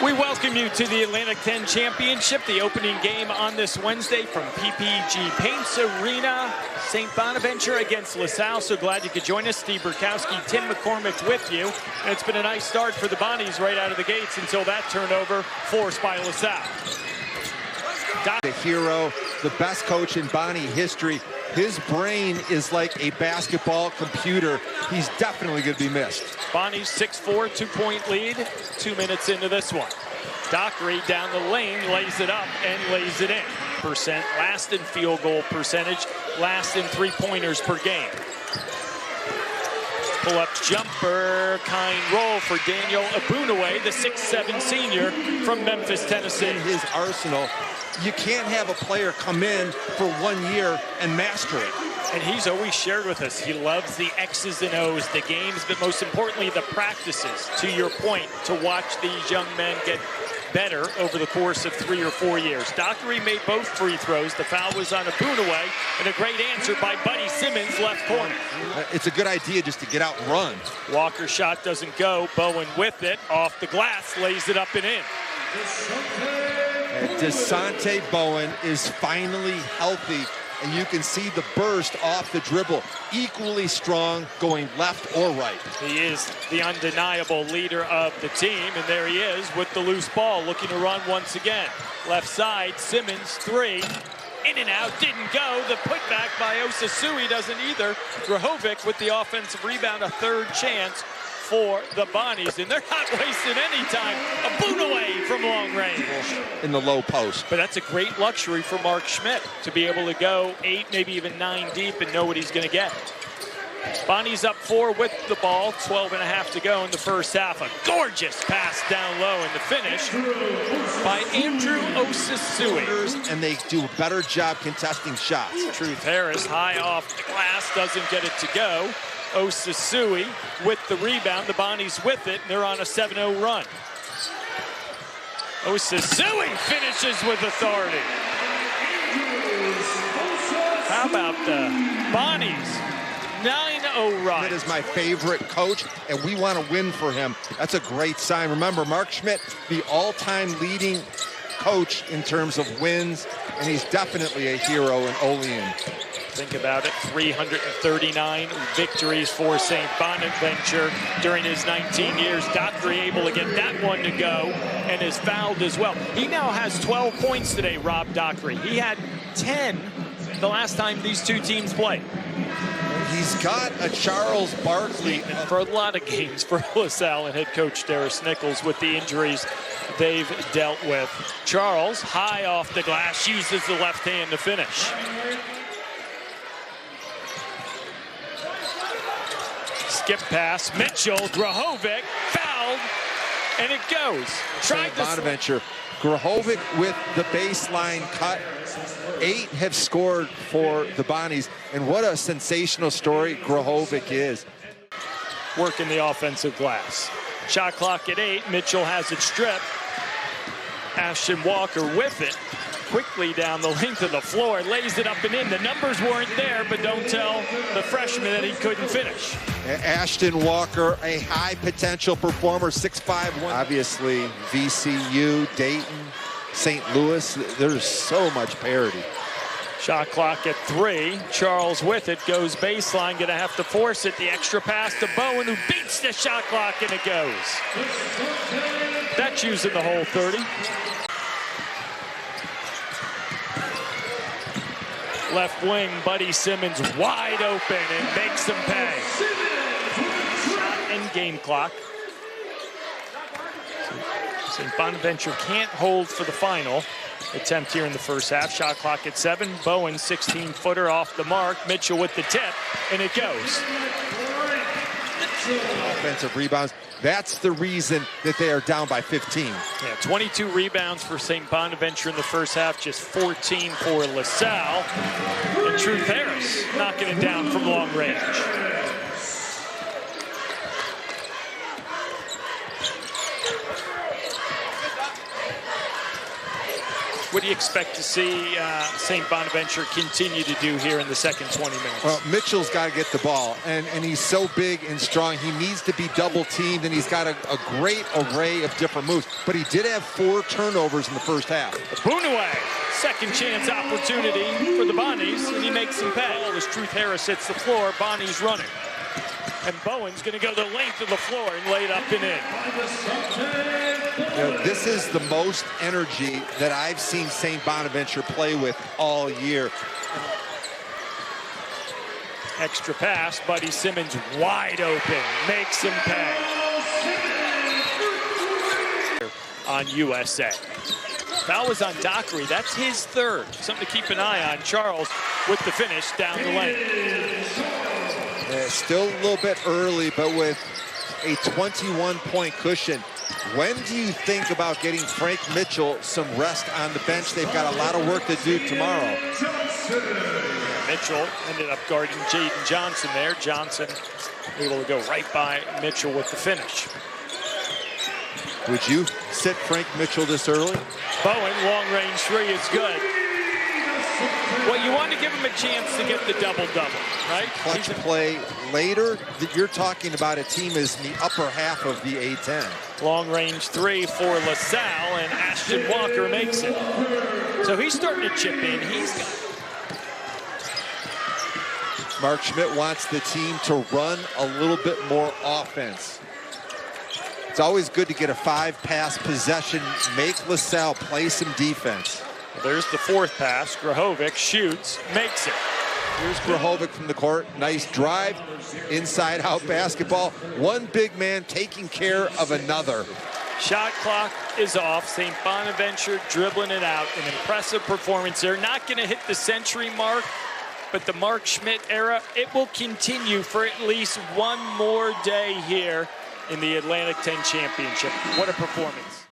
We welcome you to the Atlantic 10 Championship, the opening game on this Wednesday from PPG Paints Arena. St. Bonaventure against LaSalle. So glad you could join us. Steve Burkowski, Tim McCormick with you. And it's been a nice start for the Bonnies right out of the gates until that turnover forced by LaSalle. The hero, the best coach in Bonnie history. His brain is like a basketball computer. He's definitely going to be missed. Bonnie's 6'4", 2-point lead, 2 minutes into this one. Dockery down the lane, lays it up and lays it in. Last in field goal percentage, last in three-pointers per game. Pull-up jumper, kind roll for Daniel Abunaway, the 6'7" senior from Memphis, Tennessee. In his arsenal, you can't have a player come in for 1 year and master it. And he's always shared with us, he loves the X's and O's, the games, but most importantly, the practices, to your point, to watch these young men get better over the course of 3 or 4 years. Dockery made both free throws. The foul was on Abunaway, and a great answer by Buddy Simmons, left corner. It's a good idea just to get out and run. Walker's shot doesn't go. Bowen with it, off the glass, lays it up and in. DeSante Bowen is finally healthy, and you can see the burst off the dribble. Equally strong, going left or right. He is the undeniable leader of the team, and there he is with the loose ball, looking to run once again. Left side, Simmons, three. In and out, didn't go. The putback by Osasui doesn't either. Grahovic with the offensive rebound, a third chance for the Bonnies, and they're not wasting any time. Abunaway from long range. In the low post. But that's a great luxury for Mark Schmidt to be able to go 8, maybe even 9 deep and know what he's going to get. Bonnies up 4 with the ball, 12.5 to go in the first half. A gorgeous pass down low in the finish by Andrew Osasui. And they do a better job contesting shots. Truth Harris high off the glass, doesn't get it to go. Osasui with the rebound. The Bonnies with it, and they're on a 7-0 run. Osasui finishes with authority. How about the Bonnies? 9-0 run. Schmidt is my favorite coach, and we want to win for him. That's a great sign. Remember, Mark Schmidt, the all-time leading coach in terms of wins, and he's definitely a hero in Olean. Think about it, 339 victories for St. Bonaventure during his 19 years. Dockery able to get that one to go and is fouled as well. He now has 12 points today, Rob Dockery. He had 10 the last time these two teams played. He's got a Charles Barkley. For a lot of games for LaSalle and head coach Darius Nichols with the injuries they've dealt with. Charles, high off the glass, uses the left hand to finish. Skip pass, Mitchell, Grahovic, fouled, and it goes. Tried Bonaventure, Grahovic with the baseline cut. 8 have scored for the Bonnies, and what a sensational story Grahovic is. Working the offensive glass. Shot clock at 8, Mitchell has it stripped. Ashton Walker with it. Quickly down the length of the floor, lays it up and in. The numbers weren't there, but don't tell the freshman that he couldn't finish. Ashton Walker, a high potential performer, 6'5", 1. Obviously, VCU, Dayton, St. Louis, there's so much parity. Shot clock at 3. Charles with it, goes baseline, gonna have to force it. The extra pass to Bowen, who beats the shot clock, and it goes. That's using the whole 30. Left wing, Buddy Simmons wide open and makes them pay. Shot and game clock. St. Bonaventure can't hold for the final attempt here in the first half. Shot clock at 7. Bowen, 16-footer off the mark. Mitchell with the tip, and it goes. Offensive rebounds. That's the reason that they are down by 15. Yeah, 22 rebounds for St. Bonaventure in the first half, just 14 for LaSalle. And Truth Harris knocking it down from long range. What do you expect to see St. Bonaventure continue to do here in the second 20 minutes? Well, Mitchell's got to get the ball, and he's so big and strong. He needs to be double-teamed, and he's got a great array of different moves. But he did have 4 turnovers in the first half. Boonaway, second chance opportunity for the Bonnies, and he makes some pass. As Truth Harris hits the floor, Bonnie's running. And Bowen's going to go the length of the floor and lay it up and in. You know, this is the most energy that I've seen St. Bonaventure play with all year. Extra pass, Buddy Simmons wide open, makes him pay. On USA. Foul was on Dockery. That's his 3rd. Something to keep an eye on. Charles with the finish down the lane. Still a little bit early, but with a 21-point cushion. When do you think about getting Frank Mitchell some rest on the bench? They've got a lot of work to do tomorrow. Mitchell ended up guarding Jaden Johnson there. Johnson able to go right by Mitchell with the finish. Would you sit Frank Mitchell this early? Bowen, long-range 3 is good. Well, you want to give him a chance to get the double-double, right? Clutch play later. You're talking about a team is in the upper half of the A10. Long-range 3 for LaSalle, and Ashton Walker makes it. So he's starting to chip in. He's got... Mark Schmidt wants the team to run a little bit more offense. It's always good to get a 5-pass possession, make LaSalle play some defense. There's the 4th pass. Grahovic shoots, makes it. Here's Grahovic from the court. Nice drive, inside-out basketball. One big man taking care of another. Shot clock is off. St. Bonaventure dribbling it out. An impressive performance. They're not going to hit the century mark, but the Mark Schmidt era, it will continue for at least one more day here in the Atlantic 10 Championship. What a performance.